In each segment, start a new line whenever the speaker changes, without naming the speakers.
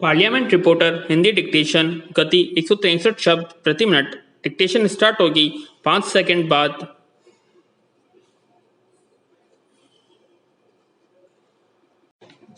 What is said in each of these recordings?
Parliament reporter Hindi dictation गति 163 शब्द प्रति मिनट। डिक्टेशन स्टार्ट होगी 5 सेकंड बाद।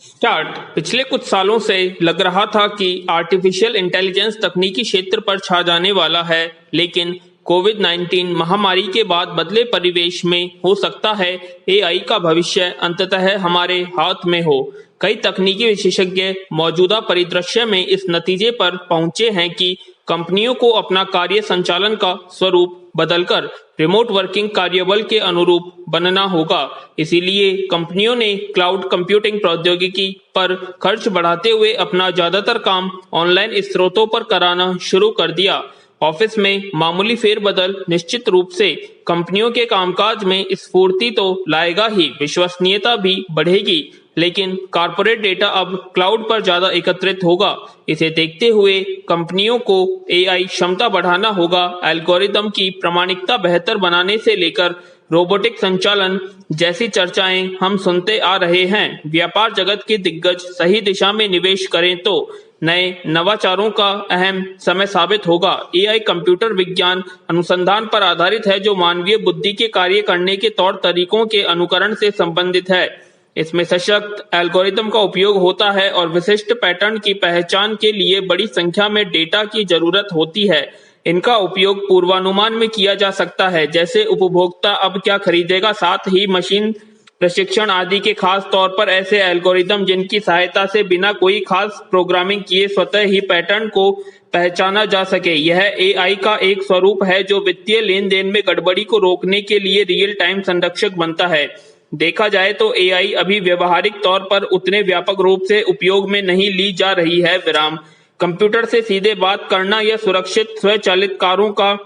स्टार्ट। पिछले कुछ सालों से लग रहा था कि आर्टिफिशियल इंटेलिजेंस तकनीकी क्षेत्र पर छा जाने वाला है, लेकिन कोविड-19 महामारी के बाद बदले परिवेश में हो सकता है एआई का भविष्य अंततः हमारे हाथ में हो। कई तकनीकी विशेषज्ञ मौजूदा परिदृश्य में इस नतीजे पर पहुंचे हैं कि कंपनियों को अपना कार्य संचालन का स्वरूप बदलकर रिमोट वर्किंग कार्यबल के अनुरूप बनना होगा। इसीलिए कंपनियों ने क्लाउड कंप्यूटिंग प्रौद्योगिकी पर खर्च बढ़ाते हुए अपना ज्यादातर काम ऑनलाइन स्रोतों पर कराना शुरू कर दिया। ऑफिस में मामूली फेरबदल निश्चित रूप से कंपनियों के कामकाज में स्फूर्ति तो लाएगा ही, विश्वसनीयता भी बढ़ेगी, लेकिन कॉर्पोरेट डेटा अब क्लाउड पर ज्यादा एकत्रित होगा। इसे देखते हुए कंपनियों को एआई क्षमता बढ़ाना होगा। एल्गोरिदम की प्रामाणिकता बेहतर बनाने से लेकर रोबोटिक संचालन जैसी चर्चाएं हम सुनते आ रहे हैं। व्यापार जगत के दिग्गज सही दिशा में निवेश करें तो नए नवाचारों का अहम समय साबित होगा। एआई कंप्यूटर विज्ञान अनुसंधान पर आधारित है, जो मानवीय बुद्धि के कार्य करने के तौर तरीकों के अनुकरण से संबंधित है। इसमें सशक्त एल्गोरिदम का उपयोग होता है और विशिष्ट पैटर्न की पहचान के लिए बड़ी संख्या में डेटा की जरूरत होती है। इनका उपयोग पूर्वानुमान में किया जा सकता है, जैसे उपभोक्ता अब क्या खरीदेगा, साथ ही मशीन प्रशिक्षण आदि के खास तौर पर ऐसे एल्गोरिदम जिनकी सहायता से बिना कोई खास प्रोग्रामिंग किए स्वतः ही पैटर्न को पहचाना जा सके। यह एआई का एक स्वरूप है जो वित्तीय लेन देन में गड़बड़ी को रोकने के लिए रियल टाइम संरक्षक बनता है। देखा जाए तो एआई अभी व्यवहारिक तौर पर उतने व्यापक रूप से उपयोग में नहीं ली जा रही है। विराम। कंप्यूटर से सीधे बात करना या सुरक्षित स्वचालित कारों का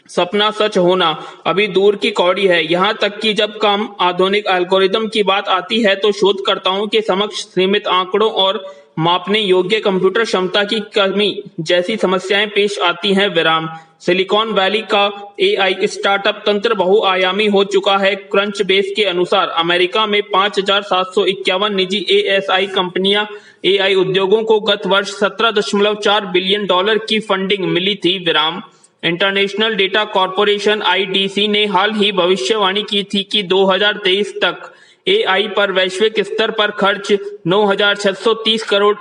सपना सच होना अभी दूर की कौड़ी है। यहाँ तक कि जब कम आधुनिक एल्गोरिदम की बात आती है तो शोधकर्ताओं के समक्ष सीमित आंकड़ों और मापने योग्य कंप्यूटर क्षमता की कमी जैसी समस्याएं पेश आती हैं। विराम। सिलिकॉन वैली का एआई स्टार्टअप तंत्र बहुआयामी हो चुका है। क्रंच बेस के अनुसार अमेरिका में 5,751 निजी एएसआई कंपनियां एआई उद्योगों को गत वर्ष $17.4 बिलियन की फंडिंग मिली थी। विराम। इंटरनेशनल डेटा कॉरपोरेशन आईडीसी ने हाल ही भविष्यवाणी की थी कि 2023 तक एआई पर वैश्विक स्तर पर खर्च $9,630 करोड़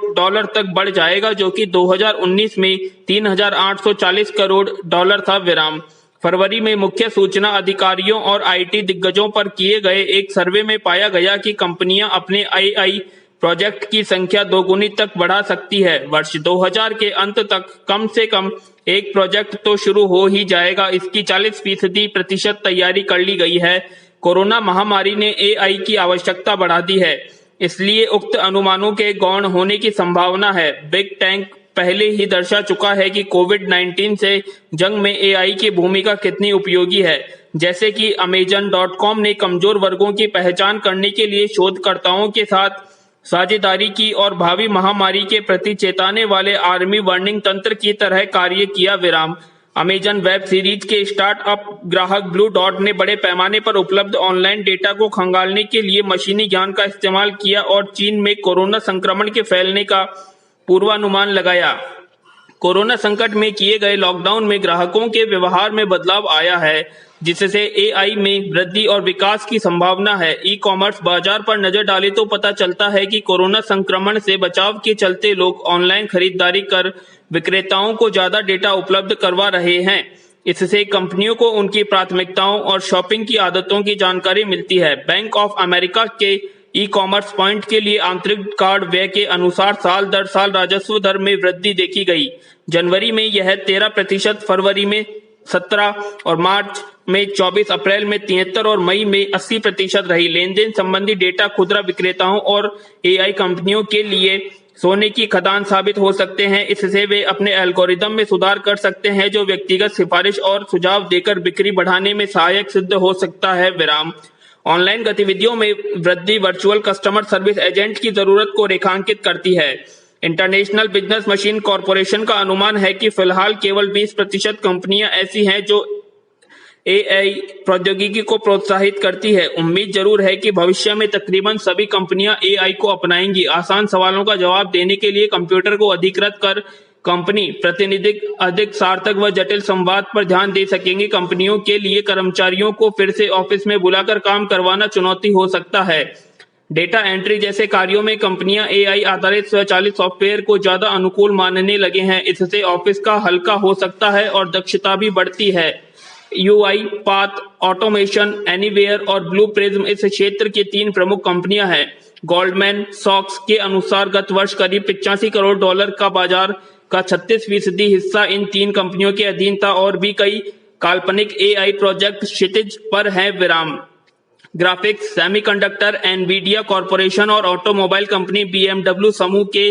तक बढ़ जाएगा, जो कि 2019 में $3,840 करोड़ था। विराम। फरवरी में मुख्य सूचना अधिकारियों और आईटी दिग्गजों पर किए गए एक सर्वे में पाया गया कि कंपनियां अपने एआई प्रोजेक्ट की संख्या दोगुनी तक बढ़ा सकती है। वर्ष 2000 के अंत तक कम से कम एक प्रोजेक्ट तो शुरू हो ही जाएगा। इसकी 40% तैयारी कर ली गई है। कोरोना महामारी ने एआई की आवश्यकता बढ़ा दी है, इसलिए उक्त अनुमानों के गौण होने की संभावना है। बिग टैंक पहले ही दर्शा चुका है कि कोविड-19 से जंग में एआई की भूमिका कितनी उपयोगी है। जैसे कि Amazon.com ने कमजोर वर्गों की पहचान करने के लिए शोधकर्ताओं के साथ साझेदारी की और भावी महामारी के प्रति चेताने वाले आर्मी वार्निंग तंत्र की तरह कार्य किया। विराम। अमेजन वेब सीरीज के स्टार्टअप ग्राहक ब्लू डॉट ने बड़े पैमाने पर उपलब्ध ऑनलाइन डेटा को खंगालने के लिए मशीनी ज्ञान का इस्तेमाल किया और चीन में कोरोना संक्रमण के फैलने का पूर्वानुमान लगाया। कोरोना संकट में किए गए लॉकडाउन में ग्राहकों के व्यवहार में बदलाव आया है, जिससे एआई में वृद्धि और विकास की संभावना है। ई कॉमर्स बाजार पर नजर डाले तो पता चलता है कि कोरोना संक्रमण से बचाव के चलते लोग ऑनलाइन खरीदारी कर विक्रेताओं को ज्यादा डेटा उपलब्ध करवा रहे हैं। इससे कंपनियों को उनकी प्राथमिकताओं और शॉपिंग की आदतों की जानकारी मिलती है। बैंक ऑफ अमेरिका के ई कॉमर्स पॉइंट के लिए आंतरिक कार्ड व्यय के अनुसार साल दर साल राजस्व दर में वृद्धि देखी गई। जनवरी में यह 13%, फरवरी में 17% और मार्च में 24%, अप्रैल में 73% और मई में 80% रही। लेन देन संबंधी डेटा खुदरा विक्रेताओं और एआई कंपनियों के लिए सोने की खदान साबित हो सकते हैं। इससे वे अपने एल्गोरिदम में सुधार कर सकते हैं, जो व्यक्तिगत सिफारिश और सुझाव देकर बिक्री बढ़ाने में सहायक सिद्ध हो सकता है। विराम। ऑनलाइन गतिविधियों में वृद्धि वर्चुअल कस्टमर सर्विस एजेंट की जरूरत को रेखांकित करती है। इंटरनेशनल बिजनेस मशीन कॉरपोरेशन का अनुमान है कि फिलहाल केवल 20% कंपनियां ऐसी हैं जो एआई प्रौद्योगिकी को प्रोत्साहित करती है। उम्मीद जरूर है कि भविष्य में तकरीबन सभी कंपनियां एआई को अपनाएंगी। आसान सवालों का जवाब देने के लिए कंप्यूटर को अधिकृत कर कंपनी प्रतिनिधि अधिक सार्थक व जटिल संवाद पर ध्यान दे सकेंगे। कंपनियों के लिए कर्मचारियों को फिर से ऑफिस में बुलाकर काम करवाना चुनौती हो सकता है। डेटा एंट्री जैसे कार्यों में कंपनियां एआई आधारित स्वचालित सॉफ्टवेयर को ज्यादा अनुकूल मानने लगे हैं। इससे ऑफिस का हल्का हो सकता है और दक्षता भी बढ़ती है। यूआई पाथ ऑटोमेशन, एनीवेयर और ब्लू प्रिज्म इस क्षेत्र की 3 प्रमुख कंपनियां हैं। गोल्डमैन सॉक्स के अनुसार गत वर्ष करीब $85 करोड़ का बाजार का 36% हिस्सा इन 3 कंपनियों के अधीन था और भी कई काल्पनिक एआई प्रोजेक्ट क्षितिज पर हैं। विराम ग्राफिक्स, सेमीकंडक्टर, एनवीडिया कॉरपोरेशन और ऑटोमोबाइल कंपनी बीएमडब्ल्यू समूह के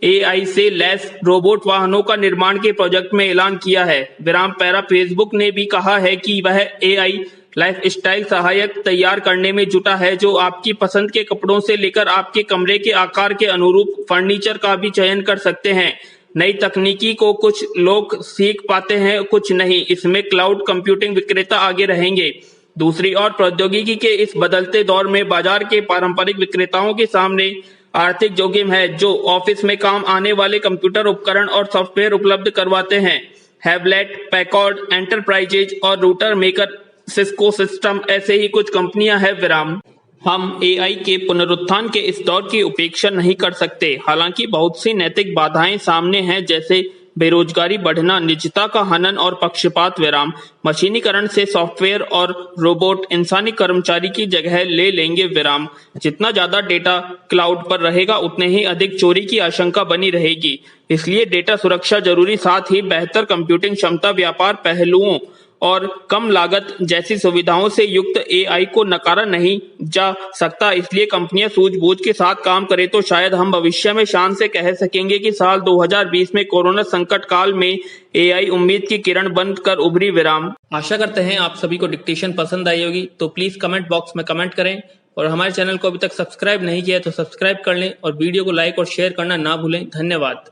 एआई से लैस रोबोट वाहनों का निर्माण के प्रोजेक्ट में ऐलान किया है। विराम पैरा फेसबुक ने भी कहा है कि वह एआई लाइफस्टाइल सहायक तैयार करने में जुटा है, जो आपकी पसंद के कपड़ों से लेकर आपके कमरे के आकार के अनुरूप फर्नीचर का भी चयन कर सकते हैं। नई तकनीकी को कुछ लोग सीख पाते हैं, कुछ नहीं। इसमें क्लाउड कंप्यूटिंग विक्रेता आगे रहेंगे। दूसरी ओर प्रौद्योगिकी के इस बदलते दौर में बाजार के पारंपरिक विक्रेताओं के सामने आर्थिक जोखिम है, जो ऑफिस में काम आने वाले कंप्यूटर उपकरण और सॉफ्टवेयर उपलब्ध करवाते हैं। हैवलेट, पैकॉर्ड एंटरप्राइजेज और रूटर मेकर सिस्को सिस्टम ऐसे ही कुछ कंपनियां हैं। विराम हम एआई के पुनरुत्थान के इस दौर की उपेक्षा नहीं कर सकते। हालांकि बहुत सी नैतिक बाधाएं सामने हैं, जैसे बेरोजगारी बढ़ना, निजता का हनन और पक्षपात। विराम मशीनीकरण से सॉफ्टवेयर और रोबोट इंसानी कर्मचारी की जगह ले लेंगे। विराम जितना ज्यादा डेटा क्लाउड पर रहेगा, उतने ही अधिक चोरी की आशंका बनी रहेगी। इसलिए डेटा सुरक्षा जरूरी, साथ ही बेहतर कंप्यूटिंग क्षमता, व्यापार पहलुओं और कम लागत जैसी सुविधाओं से युक्त एआई को नकारा नहीं जा सकता। इसलिए कंपनियां सूझबूझ के साथ काम करें तो शायद हम भविष्य में शान से कह सकेंगे कि साल 2020 में कोरोना संकट काल में एआई उम्मीद की किरण बनकर उभरी। विराम आशा करते हैं आप सभी को डिक्टेशन पसंद आई होगी, तो प्लीज कमेंट बॉक्स में कमेंट करें और हमारे चैनल को अभी तक सब्सक्राइब नहीं किया तो सब्सक्राइब कर लें और वीडियो को लाइक और शेयर करना ना भूलें। धन्यवाद।